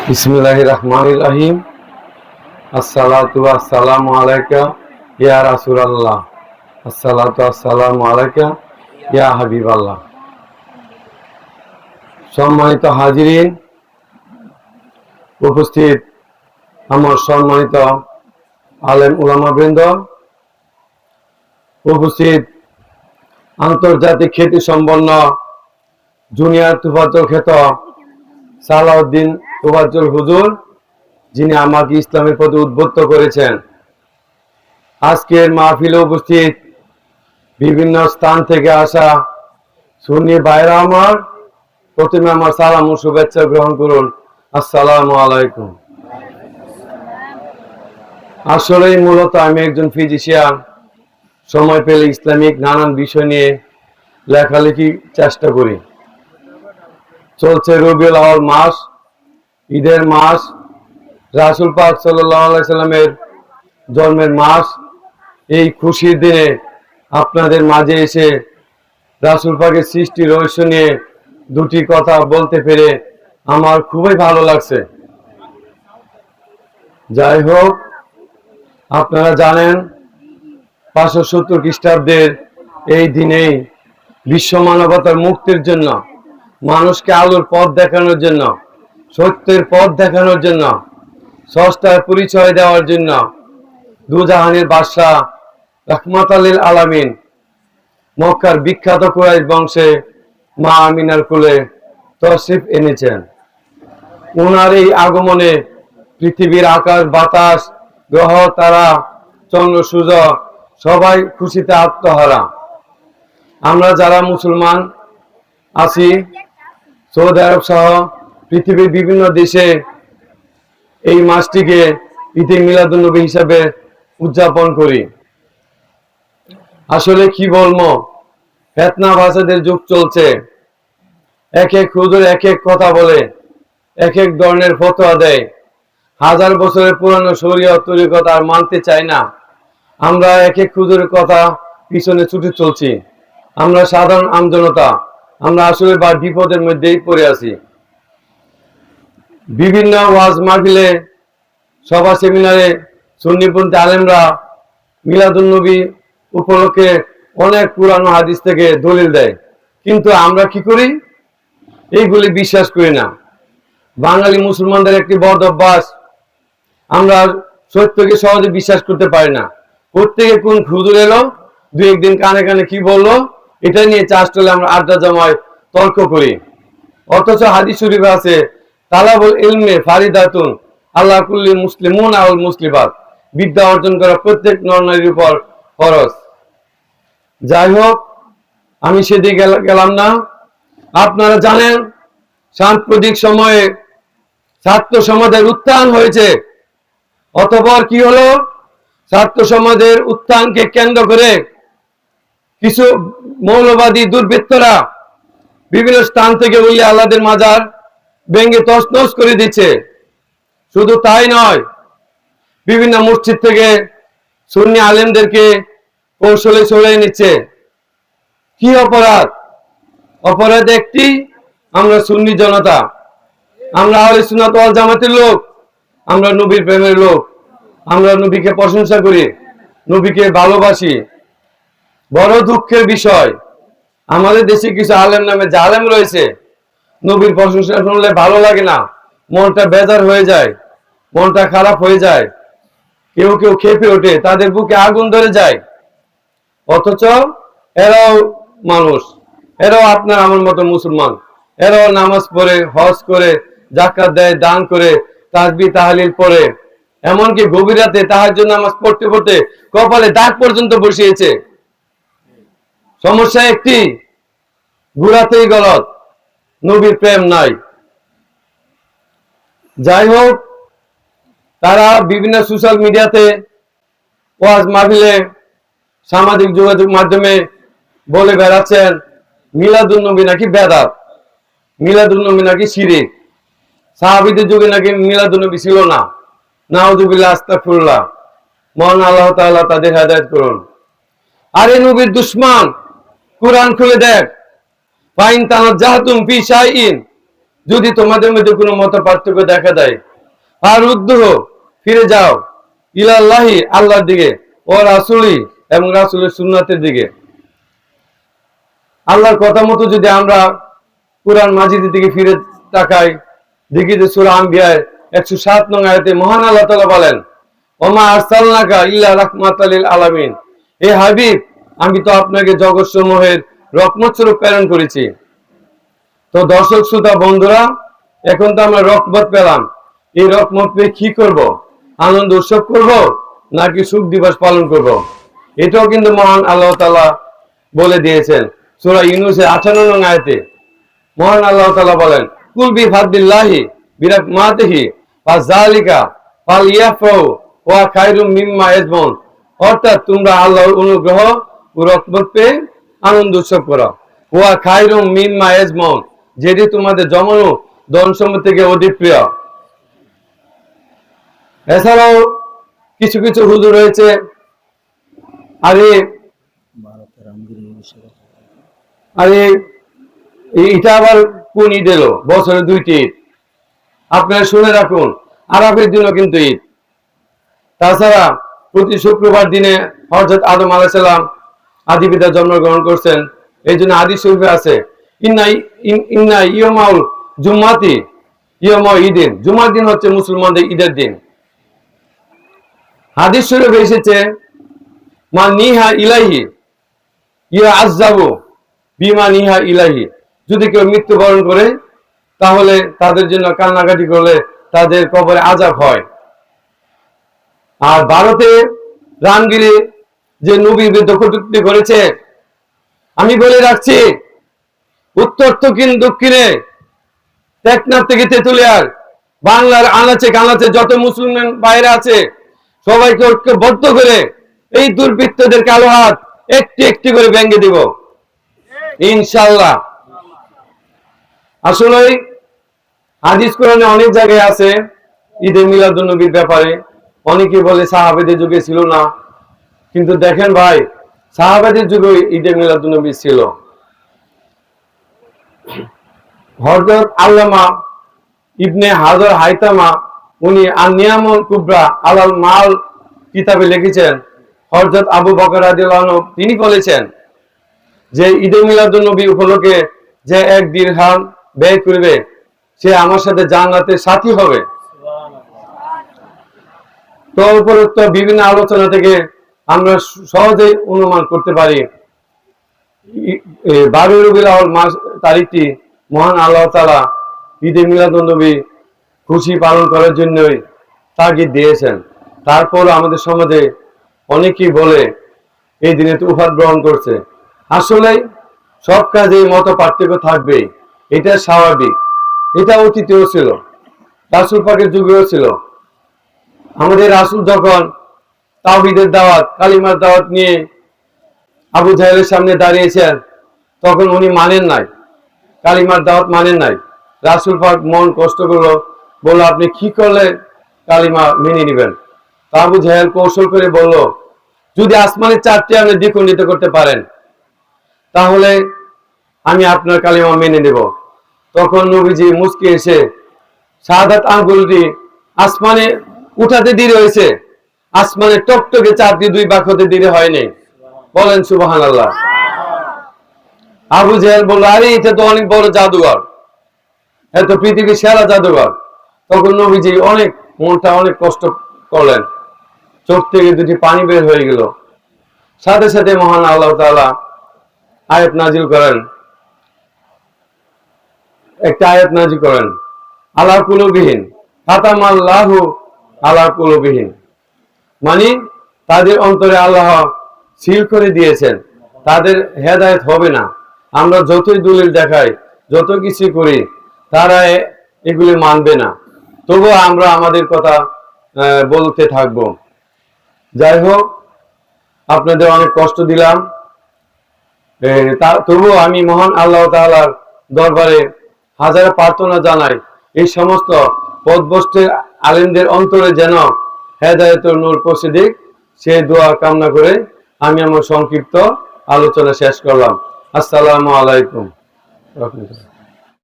বিসমিল্লাহির রহমানির রহিম। আসসালাতু ওয়াসসালামু আলাইকা ইয়া রাসূলুল্লাহ। আসসালাতু ওয়াসসালামু আলাইকা ইয়া হাবিবাল্লাহ। সম্মানিত হাজিরিন, উপস্থিত আমার সম্মানিত আলেম উলামাবৃন্দ, উপস্থিত আন্তর্জাতিক খ্যাতি সম্পন্ন জুনিয়র তুফাজ্জল খ্যাত সালাউদ্দিন তুফাজ্জল হুজুর, যিনি আমাকে ইসলামের প্রতি উদ্বুদ্ধ করেছেন। আজকের মাহফিলে উপস্থিত বিভিন্ন স্থান থেকে আসা সুন্নি ভাইরা আমার, প্রথমে আমার সালাম ও শুভেচ্ছা গ্রহণ করুন। আসসালামু আলাইকুম। আসলেই মূলত আমি একজন ফিজিশিয়ান। সময় পেলে ইসলামিক নানান বিষয় নিয়ে লেখালেখি চেষ্টা করি। চলছে রবিউল আউয়াল মাস, ঈদের মাস, রাসূল পাক সাল্লাল্লাহু আলাইহি সাল্লামের জন্মের মাস। এই খুশির দিনে আপনাদের মাঝে এসে রাসূল পাকের সৃষ্টি রহস্য নিয়ে দুটি কথা বলতে পেরে আমার খুবই ভালো লাগছে। যাই হোক, আপনারা জানেন 570 খ্রিস্টাব্দের এই দিনেই বিশ্ব মানবতার মুক্তির জন্য, মানুষকে আলোর পথ দেখানোর জন্য, সত্যের পথ দেখানোর জন্য, স্রষ্টার পরিচয় দেওয়ার জন্য দুজাহানের বাদশাহ রাহমাতাল লিল আলামিন মক্কার বিখ্যাত কুরাইশ বংশে মা আমিনার কোলে তশরিফ এনেছেন। ওনার এই আগমনে পৃথিবীর আকাশ বাতাস, গ্রহ তারা, চন্দ্র সূর্য সবাই খুশিতে আত্মহারা। আমরা যারা মুসলমান আছি, সৌদি আরব সহ পৃথিবীর বিভিন্ন দেশে এই মাসটিকে ঈদে মিলাদুন্নবী হিসাবে উদযাপন করি। আসলে কি বলবো, ফিতনা ফাসাদের যুগ চলছে। এক এক হুজুর এক এক কথা বলে, এক এক ধরনের ফতোয়া দেয়। হাজার বছরের পুরানো শরীয়ত তরিকত আর মানতে চাই না। আমরা এক এক হুজুরের কথা পিছনে ছুটে চলছি। আমরা সাধারণ আমজনতা, আমরা আসলে বা বিপদের মধ্যেই পড়ে আছি। বিভিন্ন ওয়াজ মাহফিলে, সভা সেমিনারে সুন্নিপন্থী আলেমরা মিলাদুন্নবী উপলক্ষে অনেক পুরানো হাদিস থেকে দলিল দেয়, কিন্তু আমরা কি করি? এইগুলি বিশ্বাস করি না। বাঙালি মুসলমানদের একটি বদ অভ্যাস, আমরা সত্যকে সহজে বিশ্বাস করতে পারি না। প্রত্যেকে কোন হুজুর এলো, দু একদিন কানে কানে কি বললো, এটা নিয়ে চাষটলে আমরা আড্ডা জমায় তর্ক করি। অথচ হাদিস শরীফে আছে, তালাবুল ইলমে ফারিদাতুন আলা কুল্লি মুসলিমুন আল মুসলিমাত, বিদ্যা অর্জন করা প্রত্যেক নর-নারীর উপর ফরজ। যাই হোক, আমি সেদিকে গেলাম না। আপনারা জানেন সাম্প্রতিক সময়ে ছাত্র সমাজের উত্থান হয়েছে। অতঃপর কি হলো? ছাত্র সমাজের উত্থানকে কেন্দ্র করে কিছু মৌলবাদী দুর্বৃত্তরা বিভিন্ন স্থান থেকে ওলি আল্লাহদের মাজার ভেঙে তছনছ করে দিচ্ছে। শুধু তাই নয়, বিভিন্ন মসজিদ থেকে সুন্নি আলেমদেরকে কৌশলে সরিয়ে নিচ্ছে। কি অপরাধ? অপরাধ একটি, আমরা সুন্নি জনতা, আমরা আহলে সুন্নাত ওয়াল জামাতের লোক, আমরা নবীর প্রেমের লোক, আমরা নবীকে প্রশংসা করি, নবীকে ভালোবাসি। বড় দুঃখের বিষয়, আমাদের দেশে কিছু আলেম নামে জালেম রয়েছে। নবীর প্রশংসা শুনলে ভালো লাগে না, মনটা বেজার হয়ে যায়, মনটা খারাপ হয়ে যায়, কেউ কেউ খেপে ওঠে, তাদের বুকে আগুন ধরে যায়। অথচ এরাও মানুষ, এরাও আপনার আমার মতো মুসলমান, এরাও নামাজ পড়ে, হজ করে, যাকাত দেয়, দান করে, তাসবিহ তাহলিল পড়ে, এমনকি গভীর রাতে তাহাজ্জুদ নামাজ পড়তে পড়তে কপালে দাগ পর্যন্ত বসিয়েছে। সমস্যা একটি, ঘুরাতেই গলত, নবীর প্রেম নাই। যাই হোক, তারা বিভিন্ন সোশ্যাল মিডিয়াতে, ওয়াজ মাহফিলে, সামাজিক যোগাযোগ মাধ্যমে বলে বেড়াচ্ছেন মিলাদুন্নবী নাকি বেদাত, মিলাদুন্নবী নাকি শিরক, সাহাবীদের যুগে নাকি মিলাদুন্নবী ছিল না। নাউযুবিল্লাহ, আস্তাগফিরুল্লাহ। মহান আল্লাহ তাআলা তাদের হেদায়েত করুন। আরে নবীর দুশমন, কুরআন খুলে দেখ। ফাইন তানাজ্জাহতুম ফি শাইইন যদি তোমাদের মধ্যে কোনো মত পার্থক্য দেখা দেয়, আর উদ্দুহ ফিরে যাও ইলাল্লাহি আল্লাহর দিকে, ও রাসূলি এবং রাসূলের সুন্নাতের দিকে। আল্লাহর কথা মতো যদি আমরা কুরআন মাজিদের দিকে ফিরে তাকাই, দেখি যে সূরা আম্বিয়ার 107 নং আয়াতে মহান আল্লাহ তাআলা বলেন, ওমা আরসালনাকা ইল্লা রাহমাতাল লিল আলামিন, হে হাবিব, আমি তো আপনাকে জগৎ সমূহের রহমত স্বরূপ প্রেরণ করেছি। তো দর্শক শ্রোতা বন্ধুরা, এখন তো আমরা রহমত পেলাম, এই রহমত পেয়ে কি করব? আনন্দ উৎসব করব নাকি সুখ দিবস পালন করব? এটাও কিন্তু মহান আল্লাহ তাআলা বলে দিয়েছেন সূরা ইউনূসের 58 নং আয়াতে। মহান আল্লাহ তাআলা বলেন, কুল বিফাদলিল্লাহি বিরাহমাতিহি ফাযালিকা ফালইয়াফরাহু ওয়া খায়রুম মিম্মা ইয়াজমাউন, অর্থাৎ তোমরা আল্লাহর অনুগ্রহ ও রহমত পেয়ে আনন্দ উৎসব করো। ওয়া খায়রুম মিম্মা ইয়াজমাউন, যেটি তোমাদের জমানো ধন সম্পদ থেকে অধিক প্রিয়। এছাড়াও কিছু কিছু হুজুর রয়েছে, আরে এটা আবার কোন ঈদ এলো? বছরে 2টি ঈদ, আপনারা শুনে রাখুন। আরাফের দিনও কিন্তু ঈদ। তাছাড়া প্রতি শুক্রবার দিনে হযরত আদম আলাইহিস সালাম আদি পিতা জন্মগ্রহণ করছেন, এই জন্য হাদিস শরীফে আছে ইন্না ইয়াউমাল জুমাতি ইয়াউমা ঈদিন, জুমার দিন হচ্ছে মুসলমানদের ঈদের দিন। হাদিস শরীফে এসেছে মান নিহা ইলাইহি ইয়াযাবু বিমা নিহা ইলাইহি, যদি কেউ মৃত্যুবরণ করে তাহলে তাদের জন্য কান্নাকাটি করলে তাদের কবরে আযাব হয়। আর ভারতে রামগিরি যে নবীর বিরুদ্ধে কটূক্তি করেছে, আমি বলে রাখছি, উত্তর দক্ষিণে টেকনাফ থেকে তেতুলিয়ার বাংলার আনাচে কানাচে যত মুসলমান বাইরে আছে সবাইকে ঐক্যবদ্ধ করে এই দুর্বৃত্তদের কালো হাত একটি একটি করে ভেঙে দিব ইনশাআল্লাহ। আসলে হাদিস কোরআনে অনেক জায়গায় আছে ঈদে মিলাদুন নবীর ব্যাপারে। অনেকে বলে সাহাবাদের যুগে ছিল না, কিন্তু দেখেন ভাই, সাহাবাদের যুগে ঈদে মিলাদুন নবী ছিল। হযরত আল্লামা ইবনে হাজার হাইতামা উনি আন-নিয়ামুল কুবরা আলাল মাল কিতাবে লিখেছেন, হযরত আবু বকর রাদিয়াল্লাহু আনহু তিনি বলেছেন যে ঈদে মিলাদুন নবী উপলক্ষে যে 1 দিরহাম ব্যয় করবে সে আমার সাথে জান্নাতের সাথী হবে। তো উপরোক্ত বিভিন্ন আলোচনা থেকে আমরা সহজেই অনুমান করতে পারি 12 রবিউল আউয়াল মাস তারিখটি মহান আল্লাহ তাআলা ঈদে মিলাদুন নবী খুশি পালন করার জন্যই তাগিদ দিয়েছেন। তারপর আমাদের সমাজে অনেকেই বলে এই দিনে তো উপহার গ্রহণ করছে। আসলে সব কাজে মত পার্থক্য থাকবেই, এটা স্বাভাবিক। এটা অতীতেও ছিল, রাসূল পাকের যুগেও ছিল। আমাদের রাসূল যখন তাওহীদের দাওয়াত, কালিমার দাওয়াত নিয়ে আবু জাহেলের সামনে দাঁড়িয়েছেন, তখন উনি মানেন নাই, কালিমার দাওয়াত মানেন নাই। রাসূল পাক মন কষ্ট করলো, বলল আপনি কি করলে কালিমা মেনে নেবেন? আবু জাহেল কৌশল করে বলল, যদি আসমানের 4টি আপনি দ্বিখণ্ডিত করতে পারেন তাহলে আমি আপনার কালিমা মেনে নেব। তখন নবীজি মুস্কি এসে শাহাদাত আঙ্গুলটি আসমানে উঠাতে দেরি হয়েছে, আসমানে টকটকে 4টি 2 ভাগ হতে দেরি হয়নি। বলেন সুবহানাল্লাহ। আবু জাহেল বলল, আরে এটা তো অনেক বড় জাদুঘর, এত পৃথিবীর সেরা জাদুঘর। তখন নবীজি মনটা অনেক কষ্ট করলেন, চোখ থেকে 2টি পানি বের হয়ে গেল। সাথে সাথে মহান আল্লাহ তাআলা আয়াত নাজিল করেন, একটা আয়াত নাজিল করেন, আলা কুলুবিহিন ফাতামাল্লাহু আলা কুলুবিহিন, মানে তাদের অন্তরে আল্লাহ সিল করে দিয়েছেন, তাদের হেদায়েত হবে না। আমরা যতই দলিল দেখাই, যত কিছু করি, তারা এগুলি মানবে না, তবুও আমরা আমাদের কথা বলতে থাকব। যাই হোক, আপনাদের অনেক কষ্ট দিলাম, তবুও আমি মহান আল্লাহ তাআলার দরবারে হাজার প্রার্থনা জানাই, এই সমস্ত পথভ্রষ্টের আলেমদের অন্তরে যেন হেদায়েতের নূর পৌঁছে দিক, সেই দোয়া কামনা করে আমি আমার সংক্ষিপ্ত আলোচনা শেষ করলাম। আসসালামু আলাইকুম।